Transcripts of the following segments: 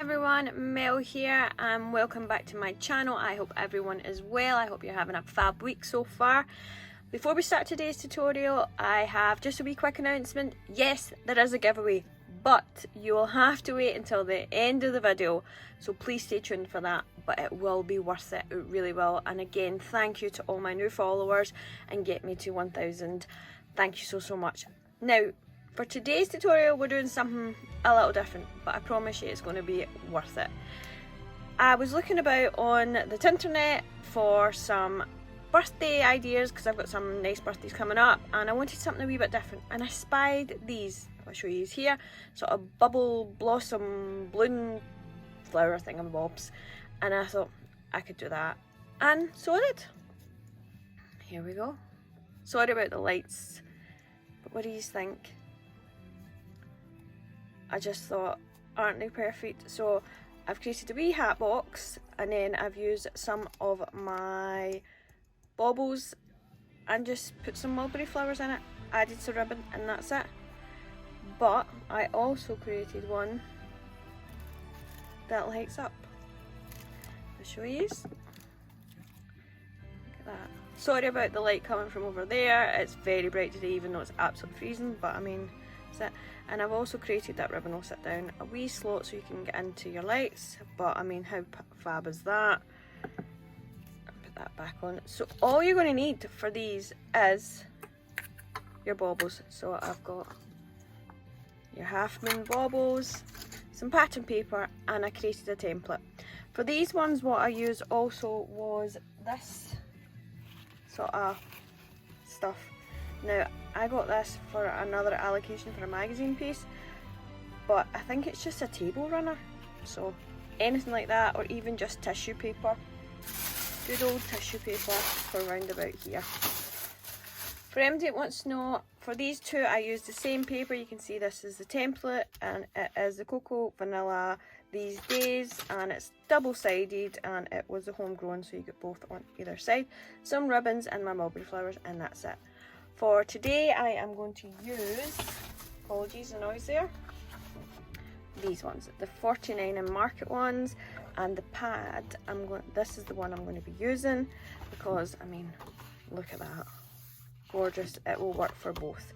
Everyone, Mel here and welcome back to my channel. I hope everyone is well. I hope you're having a fab week so far. Before we start today's tutorial, I have just a wee quick announcement. Yes, there is a giveaway, but you will have to wait until the end of the video, so please stay tuned for that. But it will be worth it, it really will. And again, thank you to all my new followers and get me to 1,000. Thank you so much. Now, for today's tutorial, we're doing something a little different, but I promise you it's going to be worth it. I was looking about on the internet for some birthday ideas because I've got some nice birthdays coming up and I wanted something a wee bit different, and I spied these. I'll show you here, sort of bubble blossom balloon flower thingamabobs, and I thought I could do that, and so I did. Here we go. Sorry about the lights, but what do you think? I just thought, aren't they perfect? So I've created a wee hat box, and then I've used some of my baubles and just put some mulberry flowers in it, added some ribbon, and that's it. But I also created one that lights up. I'll show you. Look at that. Sorry about the light coming from over there. It's very bright today, even though it's absolutely freezing, but I mean, that's it. And I've also created that ribbon will sit down a wee slot so you can get into your lights, but I mean, how fab is that? I'll put that back on. So all you're going to need for these is your baubles. So I've got your half moon baubles, some pattern paper, and I created a template. For these ones, what I used also was this sort of stuff. Now, I got this for another allocation for a magazine piece, but I think it's just a table runner. So anything like that, or even just tissue paper. Good old tissue paper for round about here. For anybody that wants to know, for these two I used the same paper. You can see this is the template, and it is the Cocoa Vanilla These Days, and it's double-sided, and it was the homegrown, so you get both on either side. Some ribbons and my mulberry flowers, and that's it. For today, I am going to use, apologies the noise there, these ones, the 49 and Market ones, and the pad. This is the one I'm going to be using because, I mean, look at that, gorgeous. It will work for both.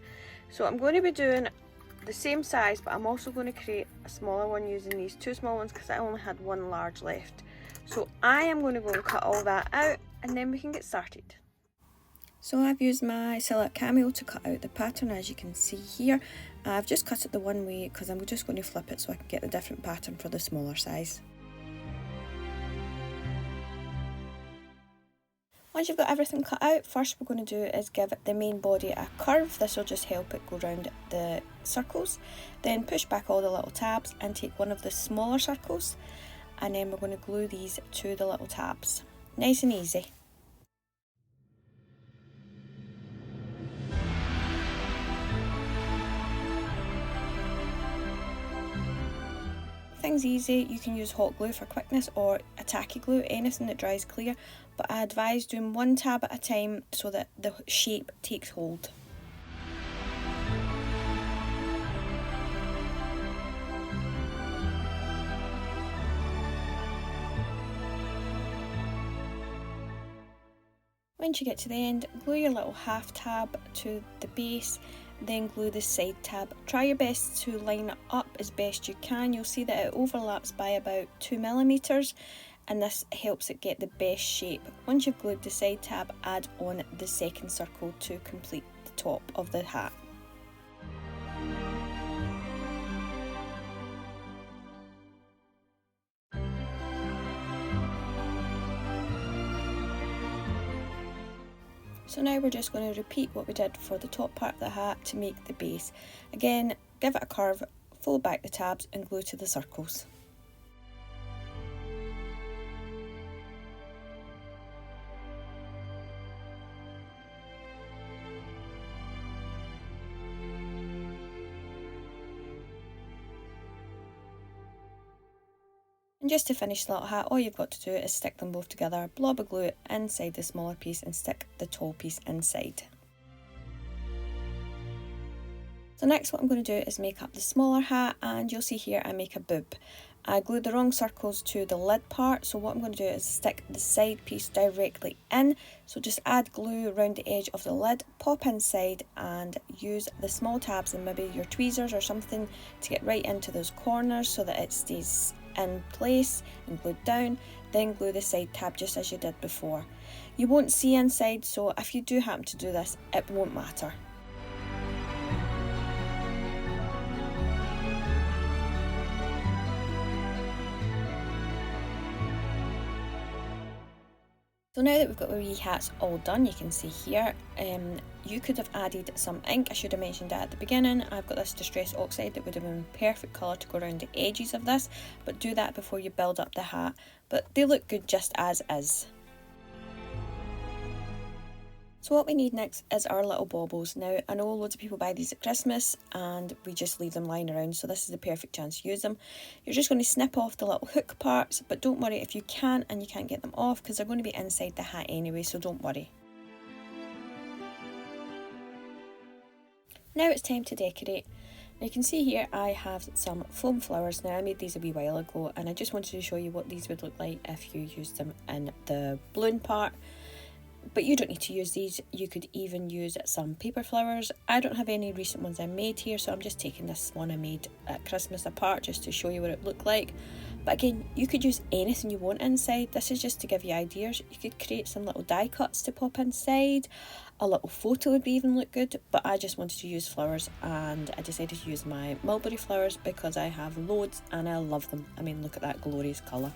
So I'm going to be doing the same size, but I'm also going to create a smaller one using these two small ones because I only had one large left. So I am going to go and cut all that out, and then we can get started. So I've used my Silhouette Cameo to cut out the pattern, as you can see here. I've just cut it the one way because I'm just going to flip it so I can get the different pattern for the smaller size. Once you've got everything cut out, first we're going to do is give the main body a curve. This will just help it go round the circles. Then push back all the little tabs and take one of the smaller circles, and then we're going to glue these to the little tabs. Nice and easy. Things easy, you can use hot glue for quickness or a tacky glue, anything that dries clear, but I advise doing one tab at a time so that the shape takes hold. Once you get to the end, glue your little half tab to the base, then glue the side tab. Try your best to line it up as best you can. You'll see that it overlaps by about 2mm, and this helps it get the best shape. Once you've glued the side tab, add on the second circle to complete the top of the hat. So now we're just going to repeat what we did for the top part of the hat to make the base. Again, give it a curve, fold back the tabs and glue to the circles. And just to finish the little hat, all you've got to do is stick them both together, blob of glue inside the smaller piece and stick the tall piece inside. So next what I'm going to do is make up the smaller hat, and you'll see here I make a boob. I glued the wrong circles to the lid part, so what I'm going to do is stick the side piece directly in. So just add glue around the edge of the lid, pop inside and use the small tabs and maybe your tweezers or something to get right into those corners so that it stays in place and glued down. Then glue the side tab just as you did before. You won't see inside, so if you do happen to do this, it won't matter. So now that we've got the wee hats all done, you can see here, you could have added some ink. I should have mentioned that at the beginning. I've got this Distress Oxide that would have been perfect colour to go around the edges of this, but do that before you build up the hat. But they look good just as is. So what we need next is our little baubles. Now, I know loads of people buy these at Christmas and we just leave them lying around, so this is the perfect chance to use them. You're just going to snip off the little hook parts, but don't worry if you can't and you can't get them off because they're going to be inside the hat anyway, so don't worry. Now it's time to decorate. Now you can see here I have some foam flowers. Now I made these a wee while ago and I just wanted to show you what these would look like if you used them in the balloon part. But you don't need to use these, you could even use some paper flowers. I don't have any recent ones I made here, so I'm just taking this one I made at Christmas apart just to show you what it looked like. But again, you could use anything you want inside. This is just to give you ideas. You could create some little die cuts to pop inside. A little photo would even look good, but I just wanted to use flowers and I decided to use my mulberry flowers because I have loads and I love them. I mean, look at that glorious colour.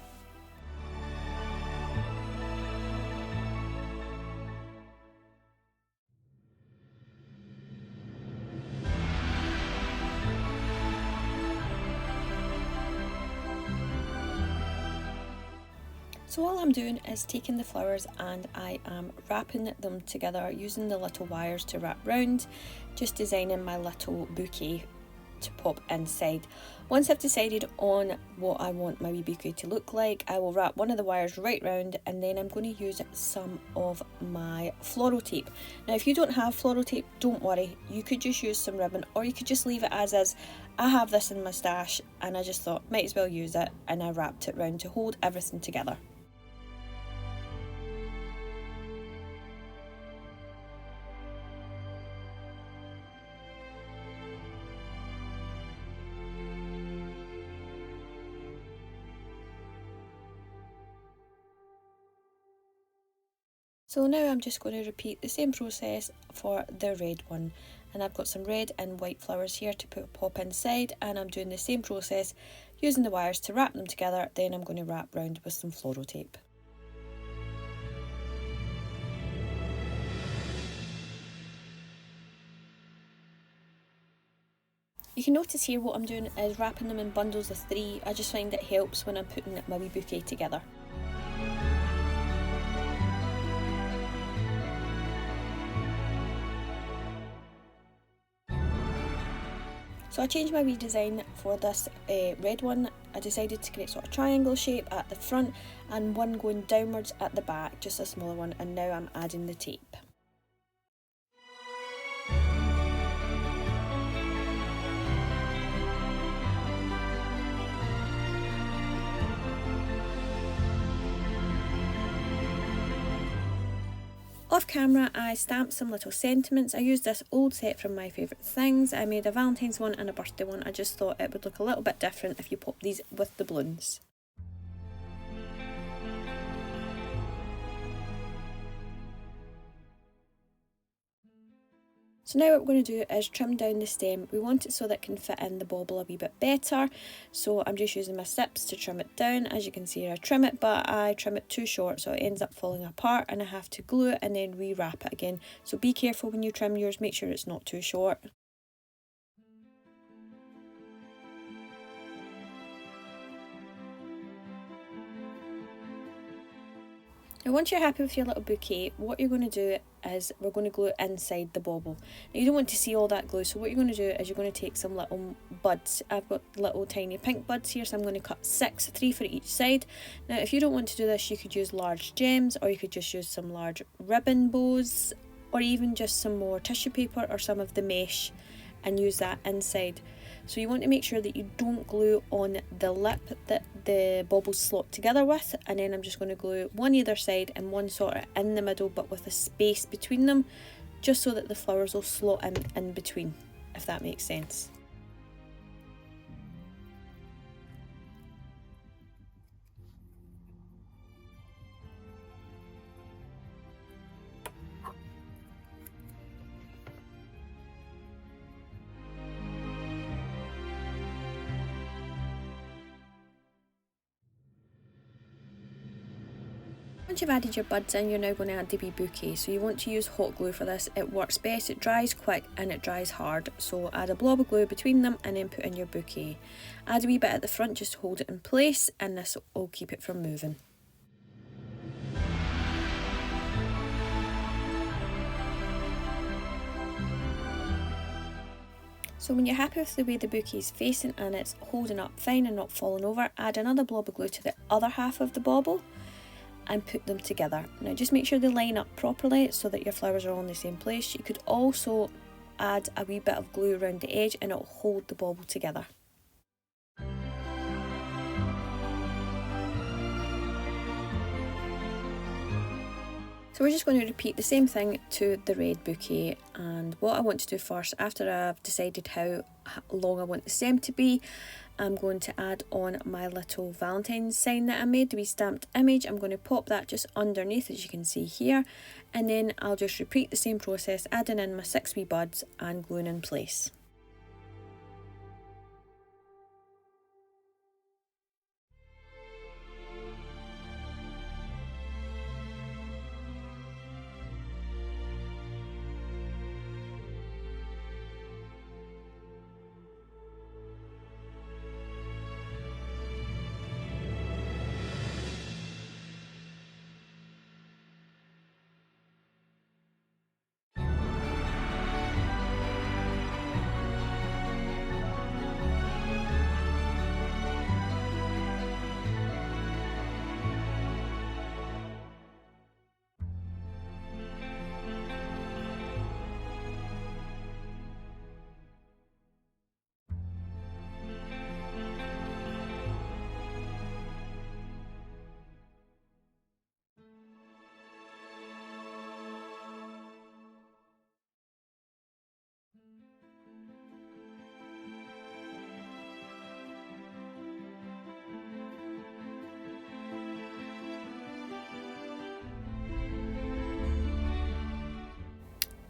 So all I'm doing is taking the flowers and I am wrapping them together using the little wires to wrap round, just designing my little bouquet to pop inside. Once I've decided on what I want my wee bouquet to look like, I will wrap one of the wires right round and then I'm going to use some of my floral tape. Now if you don't have floral tape, don't worry, you could just use some ribbon or you could just leave it as is. I have this in my stash and I just thought might as well use it, and I wrapped it round to hold everything together. So now I'm just going to repeat the same process for the red one, and I've got some red and white flowers here to pop inside, and I'm doing the same process using the wires to wrap them together. Then I'm going to wrap round with some floral tape. You can notice here what I'm doing is wrapping them in bundles of 3. I just find it helps when I'm putting my wee bouquet together. So I changed my wee design for this red one. I decided to create sort of triangle shape at the front and one going downwards at the back, just a smaller one, and now I'm adding the tape. Off camera, I stamped some little sentiments. I used this old set from My Favourite Things. I made a Valentine's one and a birthday one. I just thought it would look a little bit different if you pop these with the balloons. So now what we're going to do is trim down the stem. We want it so that it can fit in the bauble a wee bit better. So I'm just using my snips to trim it down. As you can see, I trim it, but I trim it too short, so it ends up falling apart and I have to glue it and then re-wrap it again. So be careful when you trim yours, make sure it's not too short. Now once you're happy with your little bouquet, what you're going to do is we're going to glue it inside the bauble. Now you don't want to see all that glue, so what you're going to do is you're going to take some little buds. I've got little tiny pink buds here, so I'm going to cut 6, 3 for each side. Now if you don't want to do this, you could use large gems, or you could just use some large ribbon bows, or even just some more tissue paper or some of the mesh and use that inside. So you want to make sure that you don't glue on the lip that the baubles slot together with, and then I'm just going to glue one either side and one sort of in the middle but with a space between them, just so that the flowers will slot in between, if that makes sense. Once you've added your buds in, you're now going to add the wee bouquet. So you want to use hot glue for this. It works best, it dries quick and it dries hard. So add a blob of glue between them and then put in your bouquet. Add a wee bit at the front just to hold it in place, and this will keep it from moving. So when you're happy with the way the bouquet is facing and it's holding up fine and not falling over, add another blob of glue to the other half of the bauble and put them together. Now just make sure they line up properly so that your flowers are all in the same place. You could also add a wee bit of glue around the edge and it'll hold the bauble together. So we're just going to repeat the same thing to the red bouquet, and what I want to do first, after I've decided how long I want the stem to be, I'm going to add on my little Valentine's sign that I made, the wee stamped image. I'm going to pop that just underneath, as you can see here, and then I'll just repeat the same process, adding in my 6 wee buds and gluing in place.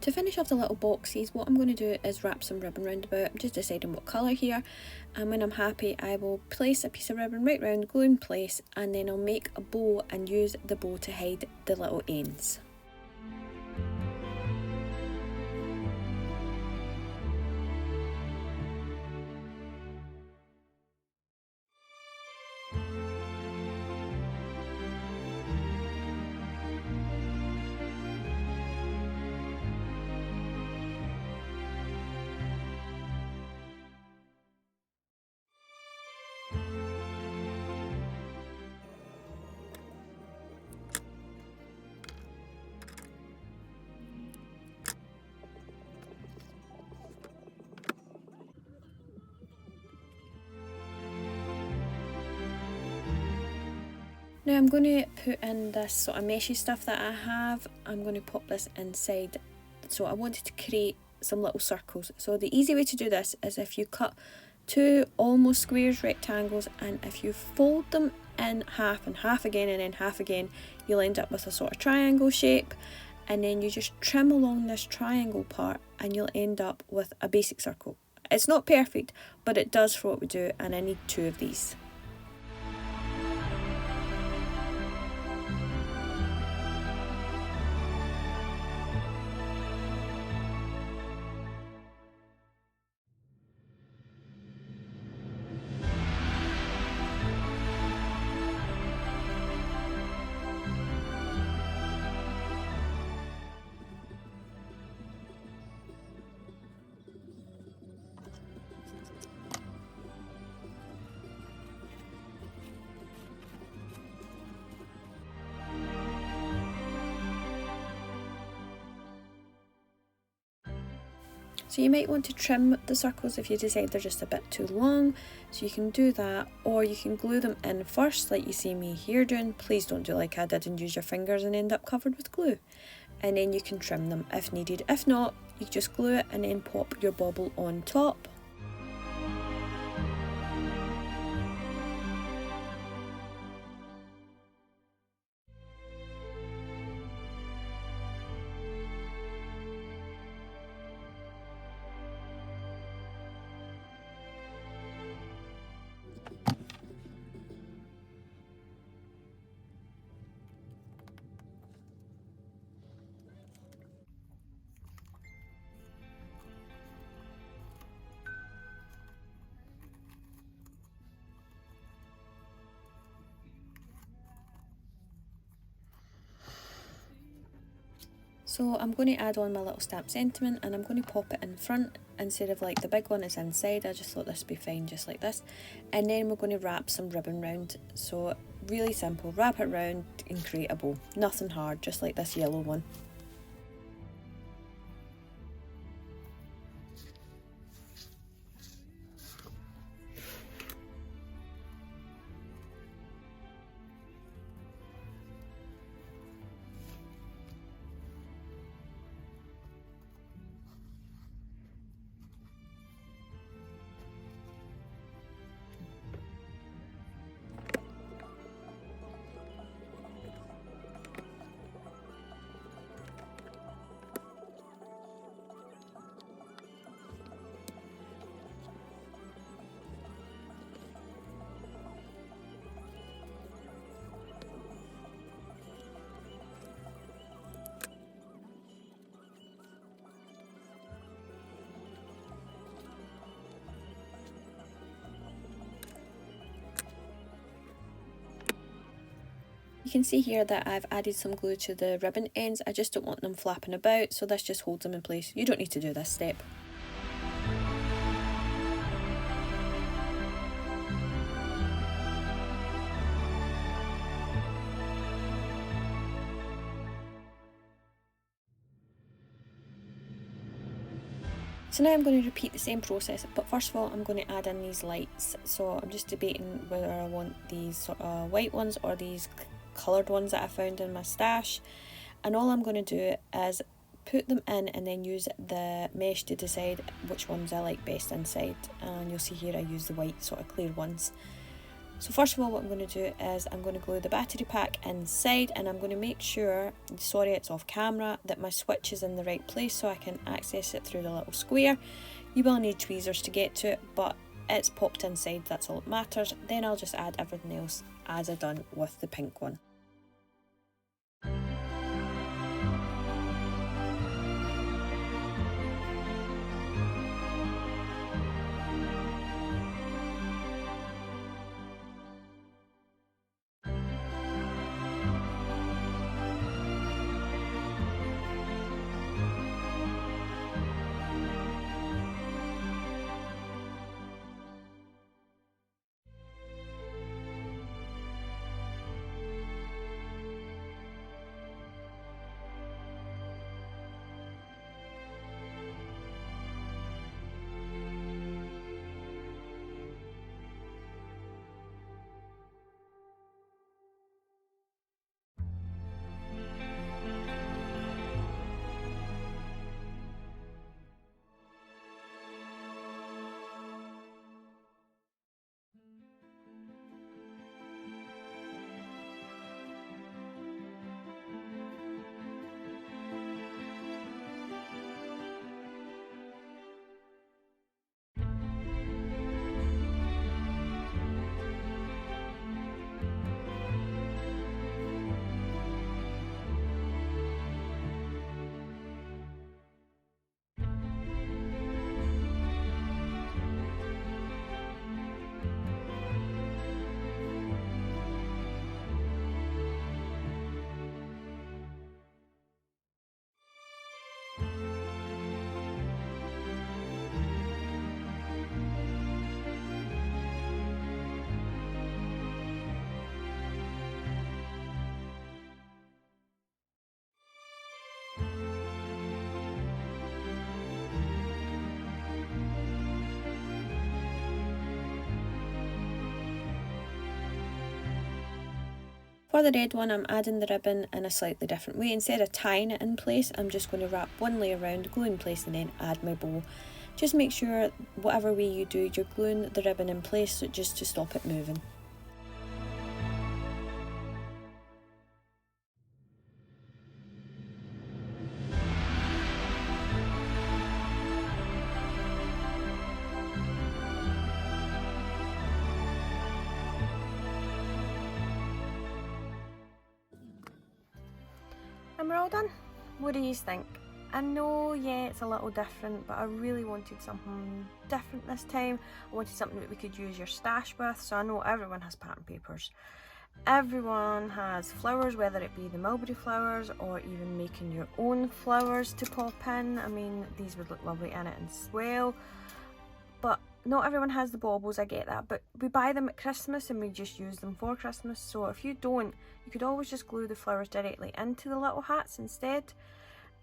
To finish off the little boxes, what I'm going to do is wrap some ribbon round about. I'm just deciding what colour here, and when I'm happy I will place a piece of ribbon right round, glue in place, and then I'll make a bow and use the bow to hide the little ends. Now I'm going to put in this sort of meshy stuff that I have. I'm going to pop this inside. So I wanted to create some little circles. So the easy way to do this is if you cut 2 almost squares, rectangles, and if you fold them in half and half again and then half again, you'll end up with a sort of triangle shape, and then you just trim along this triangle part and you'll end up with a basic circle. It's not perfect, but it does for what we do, and I need 2 of these. So you might want to trim the circles if you decide they're just a bit too long, so you can do that, or you can glue them in first like you see me here doing. Please don't do like I did and use your fingers and end up covered with glue. And then you can trim them if needed. If not, you just glue it and then pop your bauble on top. So I'm going to add on my little stamp sentiment, and I'm going to pop it in front instead of like the big one is inside. I just thought this would be fine just like this. And then we're going to wrap some ribbon round. So really simple, wrap it round and create a bow. Nothing hard, just like this yellow one. You can see here that I've added some glue to the ribbon ends. I just don't want them flapping about, so this just holds them in place. You don't need to do this step. So now I'm going to repeat the same process, but first of all I'm going to add in these lights. So I'm just debating whether I want these sort of white ones or these coloured ones that I found in my stash. And all I'm going to do is put them in and then use the mesh to decide which ones I like best inside. And you'll see here I use the white sort of clear ones. So first of all what I'm going to do is I'm going to glue the battery pack inside, and I'm going to make sure, sorry it's off camera, that my switch is in the right place so I can access it through the little square. You will need tweezers to get to it, but it's popped inside, that's all that matters. Then I'll just add everything else as I've done with the pink one. For the red one, I'm adding the ribbon in a slightly different way. Instead of tying it in place, I'm just going to wrap one layer around, glue in place, and then add my bow. Just make sure whatever way you do, you're gluing the ribbon in place just to stop it moving. And we're all done. What do you think? I know, yeah, it's a little different, but I really wanted something different this time. I wanted something that we could use your stash with. So I know everyone has pattern papers. Everyone has flowers, whether it be the mulberry flowers or even making your own flowers to pop in. I mean, these would look lovely in it as well. But not everyone has the baubles, I get that, but we buy them at Christmas and we just use them for Christmas. So if you don't, you could always just glue the flowers directly into the little hats instead.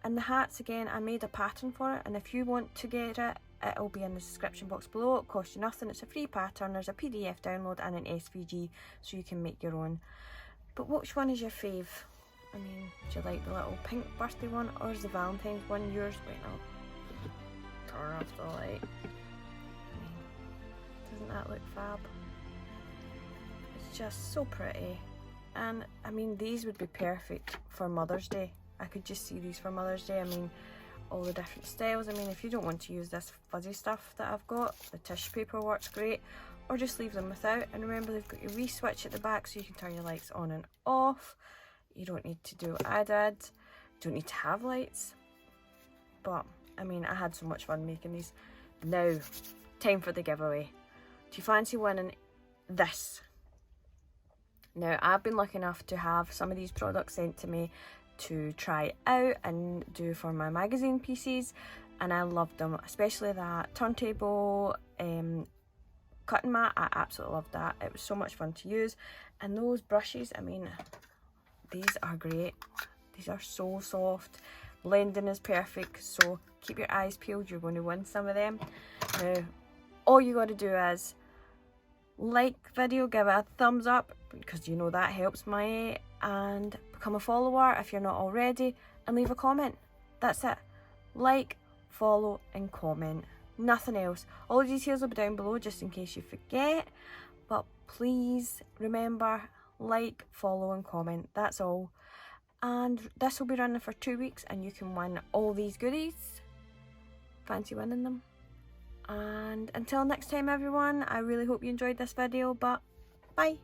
And the hats, again, I made a pattern for it, and if you want to get it, it'll be in the description box below. It costs you nothing, it's a free pattern, there's a PDF download and an SVG so you can make your own. But which one is your fave? I mean, do you like the little pink birthday one, or is the Valentine's one yours? Wait, I'll turn off the light. Doesn't that look fab? It's just so pretty. And I mean, these would be perfect for Mother's Day. I could just see these for Mother's Day. I mean, all the different styles. I mean, if you don't want to use this fuzzy stuff that I've got, the tissue paper works great, or just leave them without. And remember, they've got your wee switch at the back so you can turn your lights on and off. You don't need to do what I did. You don't need to have lights. But I mean, I had so much fun making these. Now, time for the giveaway. Do you fancy winning this? Now, I've been lucky enough to have some of these products sent to me to try out and do for my magazine pieces, and I loved them, especially that turntable cutting mat. I absolutely loved that. It was so much fun to use. And those brushes, I mean, these are great. These are so soft. Blending is perfect, so keep your eyes peeled, you're going to win some of them. Now, all you got to do is like the video, give it a thumbs up, because you know that helps my, and become a follower if you're not already, and leave a comment. That's it. Like, follow and comment, nothing else. All the details will be down below just in case you forget, but please remember, like, follow and comment. That's all. And this will be running for 2 weeks and you can win all these goodies. Fancy winning them? And until next time everyone, I really hope you enjoyed this video, but bye!